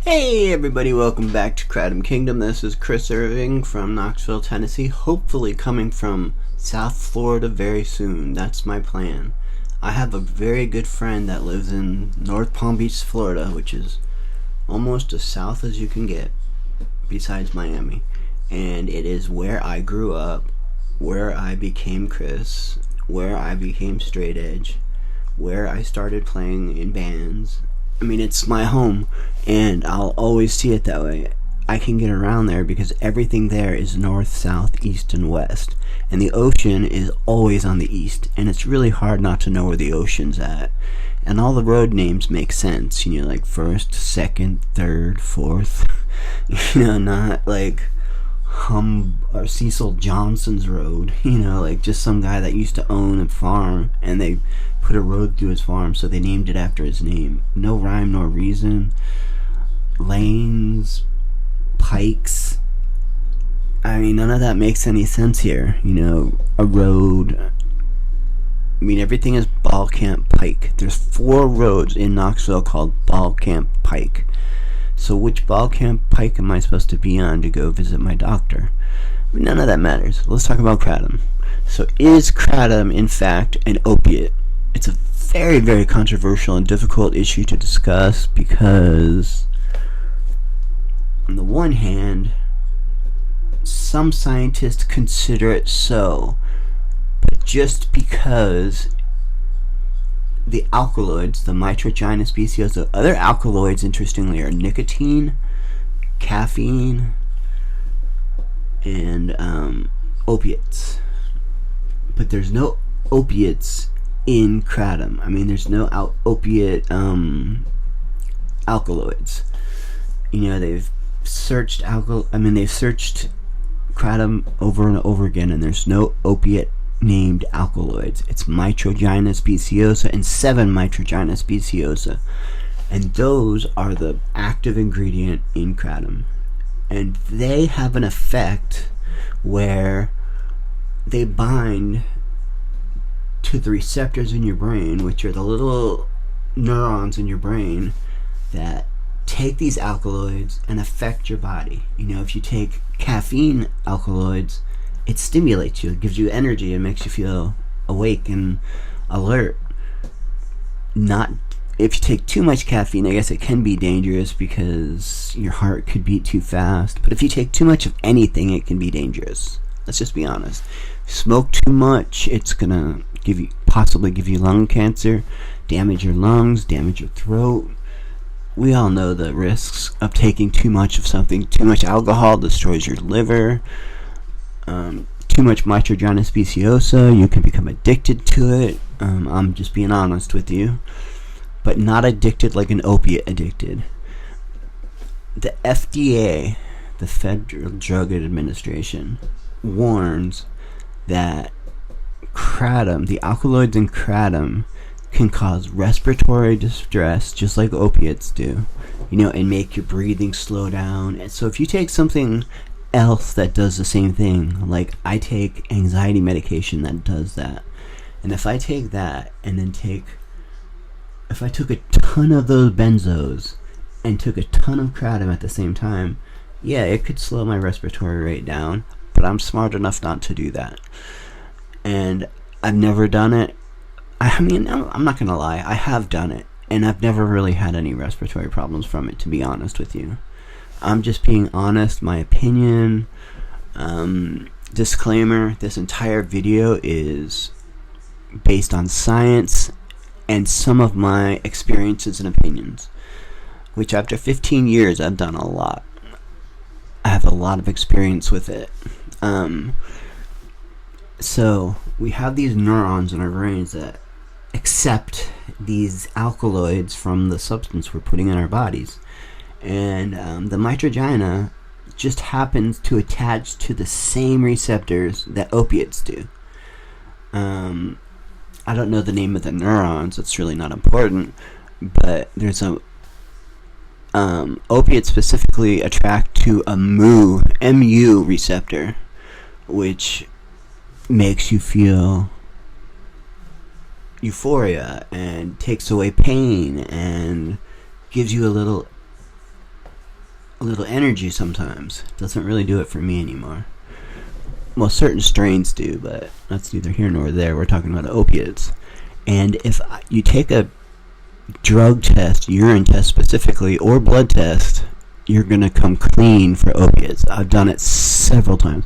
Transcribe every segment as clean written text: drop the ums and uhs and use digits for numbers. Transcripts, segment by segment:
Hey everybody, welcome back to Kratom Kingdom. This is Chris Irving from Knoxville, Tennessee, hopefully coming from South Florida very soon. That's my plan. I have a very good friend that lives in North Palm Beach, Florida, which is almost as south as you can get, besides Miami. And it is where I grew up, where I became Chris, where I became straight edge, where I started playing in bands. I mean, it's my home, and I'll always see it that way. I can get around there because everything there is north, south, east, and west. And the ocean is always on the east, and it's really hard not to know where the ocean's at. And all the road names make sense, like first, second, third, fourth. Not like or Cecil Johnson's Road, like just some guy that used to own a farm and they put a road through his farm, so they named it after his name. No rhyme nor reason. Lanes, pikes. I mean, none of that makes any sense here. A road. I mean, everything is Ball Camp Pike. There's 4 roads in Knoxville called Ball Camp Pike. So which Ball Camp Pike am I supposed to be on to go visit my doctor? I mean, none of that matters. Let's talk about kratom. So is kratom, in fact, an opiate? It's a very, very controversial and difficult issue to discuss because, on the one hand, some scientists consider it so, but just because the alkaloids, the Mitragyna speciosa, other alkaloids, interestingly, are nicotine, caffeine, and opiates. But there's no opiates in kratom. I mean, there's no opiate alkaloids. They've searched they've searched kratom over and over again, and there's no opiate named alkaloids. It's Mitragyna speciosa and 7 Mitragyna speciosa, and those are the active ingredient in kratom, and they have an effect where they bind to the receptors in your brain, which are the little neurons in your brain that take these alkaloids and affect your body. If you take caffeine alkaloids, it stimulates you, it gives you energy, it makes you feel awake and alert. Not if you take too much caffeine, I guess it can be dangerous because your heart could beat too fast. But if you take too much of anything, it can be dangerous. Let's just be honest. Smoke too much, it's gonna possibly give you lung cancer, damage your lungs, damage your throat. We all know the risks of taking too much of something. Too much alcohol destroys your liver. Too much Mitragyna speciosa, you can become addicted to it. I'm just being honest with you. But not addicted like an opiate addicted. The FDA, the Federal Drug Administration, warns that kratom, the alkaloids in kratom, can cause respiratory distress just like opiates do, and make your breathing slow down. And so if you take something else that does the same thing, like I take anxiety medication that does that, and if I take that and then if I took a ton of those benzos and took a ton of kratom at the same time, yeah, it could slow my respiratory rate down, but I'm smart enough not to do that. And I've never done it. I mean, I'm not gonna lie, I have done it, and I've never really had any respiratory problems from it, to be honest with you. I'm just being honest, my opinion. Disclaimer, this entire video is based on science and some of my experiences and opinions, which after 15 years I've done a lot. I have a lot of experience with it. So we have these neurons in our brains that accept these alkaloids from the substance we're putting in our bodies. And the Mitragyna just happens to attach to the same receptors that opiates do. I don't know the name of the neurons, it's really not important, but there's a opiates specifically attract to a mu receptor, which makes you feel euphoria and takes away pain and gives you a little a little energy sometimes. It doesn't really do it for me anymore. Well, certain strains do, but that's neither here nor there. We're talking about opiates. And if you take a drug test, urine test specifically, or blood test, you're going to come clean for opiates. I've done it several times.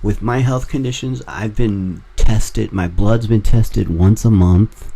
With my health conditions, I've been tested. My blood's been tested once a month.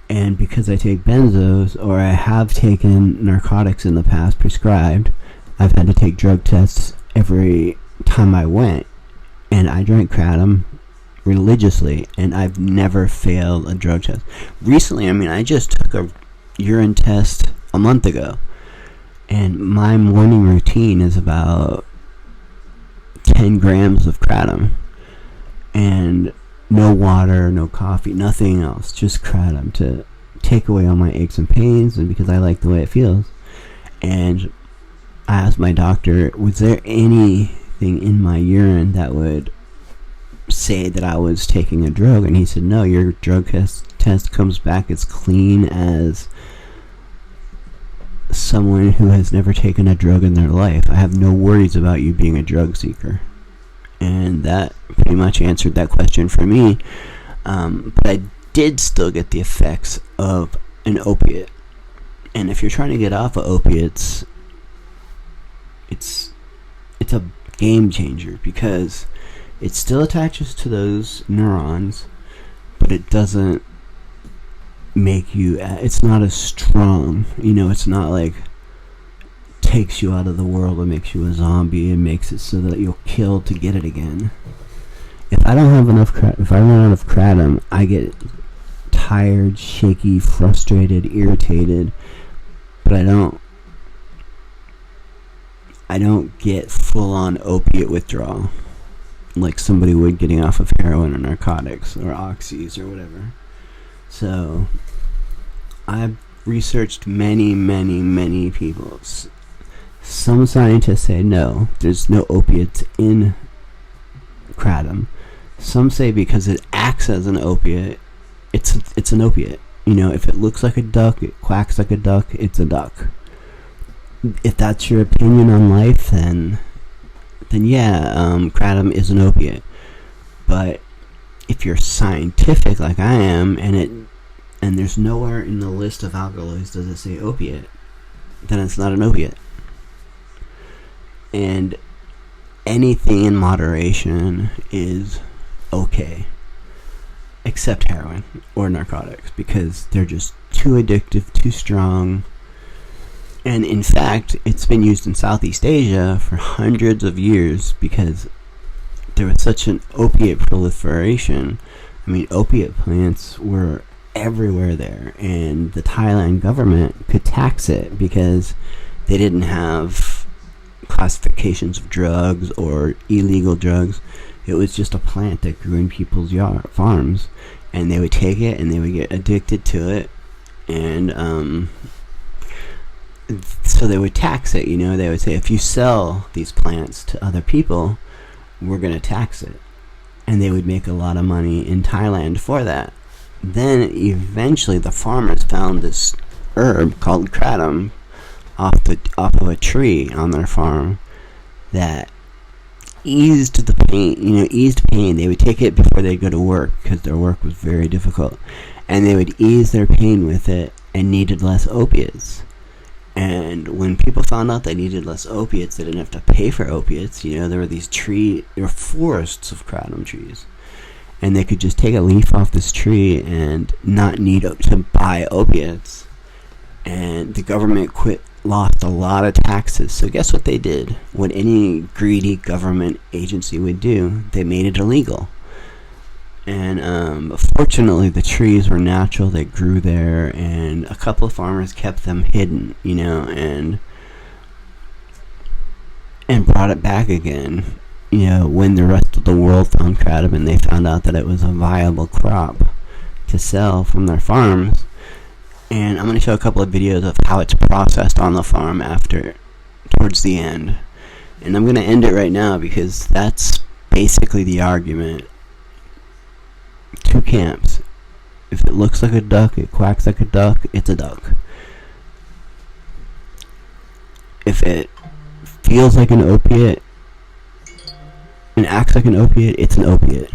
And because I take benzos, or I have taken narcotics in the past, prescribed, I've had to take drug tests every time I went. And I drank kratom religiously, and I've never failed a drug test. Recently, I just took a urine test a month ago, and my morning routine is about 10 grams of kratom, and no water, no coffee, nothing else, just kratom to take away all my aches and pains, and because I like the way it feels. And I asked my doctor, was there anything in my urine that would say that I was taking a drug? And he said, no, your drug test comes back as clean as someone who has never taken a drug in their life. I have no worries about you being a drug seeker. And that pretty much answered that question for me. But I did still get the effects of an opiate. And if you're trying to get off of opiates, it's a game changer, because it still attaches to those neurons, but it doesn't make you, it's not as strong, it's not like takes you out of the world and makes you a zombie and makes it so that you'll kill to get it again. If I don't have enough if I run out of kratom, I get tired, shaky, frustrated, irritated, but I don't get full-on opiate withdrawal like somebody would getting off of heroin or narcotics or oxys or whatever. So I've researched many people. Some scientists say no, there's no opiates in kratom. Some say because it acts as an opiate, it's an opiate. If it looks like a duck, it quacks like a duck, it's a duck. If that's your opinion on life, then yeah, kratom is an opiate. But if you're scientific like I am, and there's nowhere in the list of alkaloids does it say opiate, then it's not an opiate. And anything in moderation is okay, except heroin or narcotics, because they're just too addictive, too strong. And in fact, it's been used in Southeast Asia for hundreds of years because there was such an opiate proliferation. Opiate plants were everywhere there, and the Thailand government could tax it because they didn't have classifications of drugs or illegal drugs. It was just a plant that grew in people's farms, and they would take it and they would get addicted to it, and so they would tax it. They would say, if you sell these plants to other people, we're going to tax it. And they would make a lot of money in Thailand for that. Then eventually the farmers found this herb called kratom off of a tree on their farm that eased the pain. They would take it before they'd go to work because their work was very difficult, and they would ease their pain with it and needed less opiates. And when people found out they needed less opiates, they didn't have to pay for opiates. There were there were forests of kratom trees, and they could just take a leaf off this tree and not need to buy opiates. And the government lost a lot of taxes. So guess what they did? What any greedy government agency would do, they made it illegal. And fortunately the trees were natural, they grew there, and a couple of farmers kept them hidden, and brought it back again, when the rest of the world found kratom and they found out that it was a viable crop to sell from their farms. And I'm going to show a couple of videos of how it's processed on the farm towards the end. And I'm going to end it right now because that's basically the argument. Two camps. If it looks like a duck, it quacks like a duck, it's a duck. If it feels like an opiate and acts like an opiate, it's an opiate.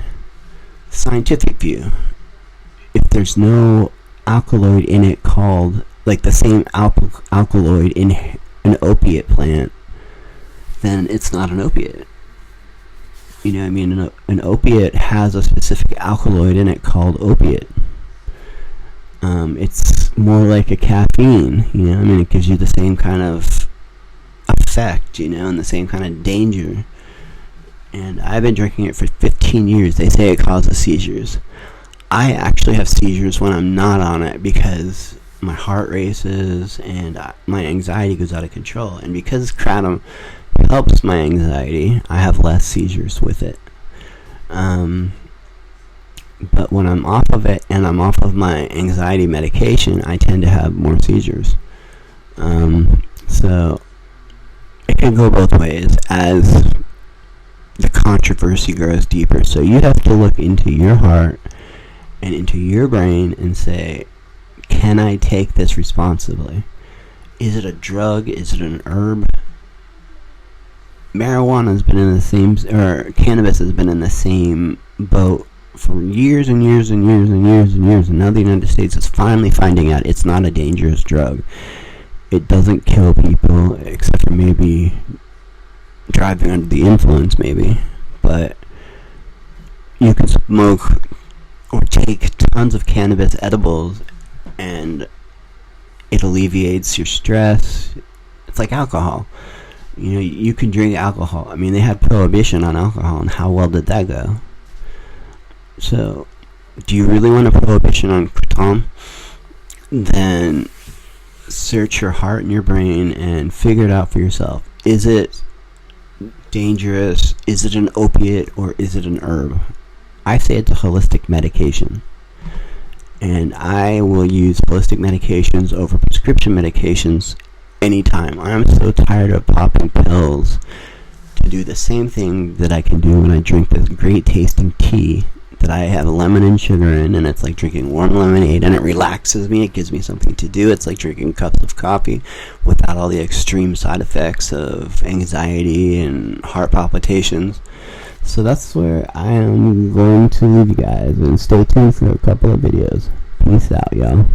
Scientific view. If there's no alkaloid in it called, like the same alkaloid in an opiate plant, then it's not an opiate. You know what I mean? An opiate has a specific alkaloid in it called opiate. It's more like a caffeine, you know? I mean, it gives you the same kind of effect, you know, and the same kind of danger. And I've been drinking it for 15 years. They say it causes seizures. I actually have seizures when I'm not on it because my heart races and my anxiety goes out of control. And because kratom helps my anxiety, I have less seizures with it. But when I'm off of it and I'm off of my anxiety medication, I tend to have more seizures. So it can go both ways as the controversy grows deeper. So you have to look into your heart and into your brain and say, can I take this responsibly? Is it a drug? Is it an herb? Marijuana has been in the same, or cannabis has been in the same boat for years and years and years and years and years, and now the United States is finally finding out it's not a dangerous drug. It doesn't kill people, except for maybe driving under the influence, maybe. But you can smoke or take tons of cannabis edibles, and it alleviates your stress. It's like alcohol. You know, you can drink alcohol. I mean, they had prohibition on alcohol, and how well did that go? So, do you really want a prohibition on kratom? Then search your heart and your brain and figure it out for yourself. Is it dangerous? Is it an opiate, or is it an herb? I say it's a holistic medication. And I will use holistic medications over prescription medications anytime. I'm so tired of popping pills to do the same thing that I can do when I drink this great tasting tea that I have lemon and sugar in, and it's like drinking warm lemonade, and it relaxes me. It gives me something to do. It's like drinking cups of coffee without all the extreme side effects of anxiety and heart palpitations. So that's where I am going to leave you guys, and stay tuned for a couple of videos. Peace out, y'all.